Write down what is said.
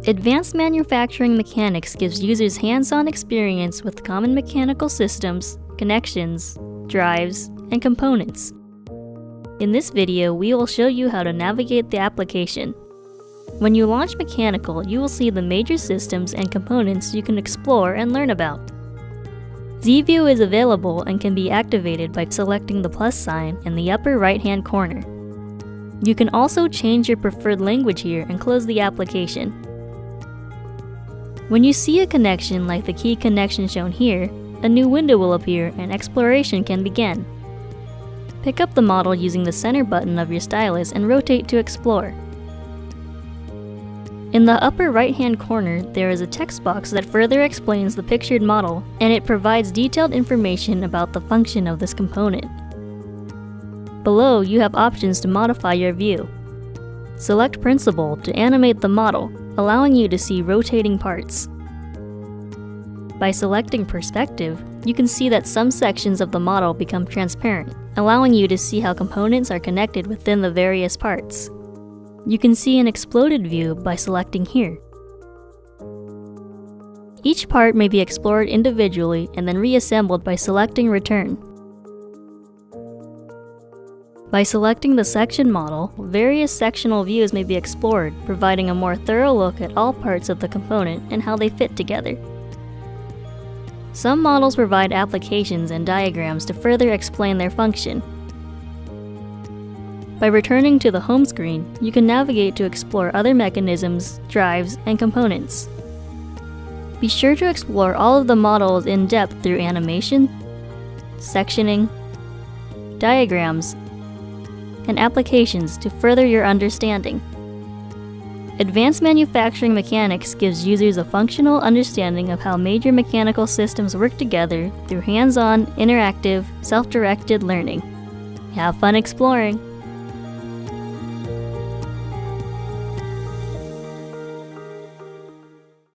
Advanced manufacturing mechanics gives users hands-on experience with common mechanical systems, connections, drives, and components. In this video, we will show you how to navigate the application. When you launch Mechanical, you will see the major systems and components you can explore and learn about. Z-View is available and can be activated by selecting the plus sign in the upper right-hand corner. You can also change your preferred language here and close the application. When you see a connection like the key connection shown here, a new window will appear and exploration can begin. Pick up the model using the center button of your stylus and rotate to explore. In the upper right-hand corner, there is a text box that further explains the pictured model, and it provides detailed information about the function of this component. Below, you have options to modify your view. Select Principal to animate the model, allowing you to see rotating parts. By selecting Perspective, you can see that some sections of the model become transparent, allowing you to see how components are connected within the various parts. You can see an exploded view by selecting here. Each part may be explored individually and then reassembled by selecting Return. By selecting the section model, various sectional views may be explored, providing a more thorough look at all parts of the component and how they fit together. Some models provide applications and diagrams to further explain their function. By returning to the home screen, you can navigate to explore other mechanisms, drives, and components. Be sure to explore all of the models in depth through animation, sectioning, diagrams, and applications to further your understanding. Advanced manufacturing mechanics gives users a functional understanding of how major mechanical systems work together through hands-on, interactive, self-directed learning. Have fun exploring!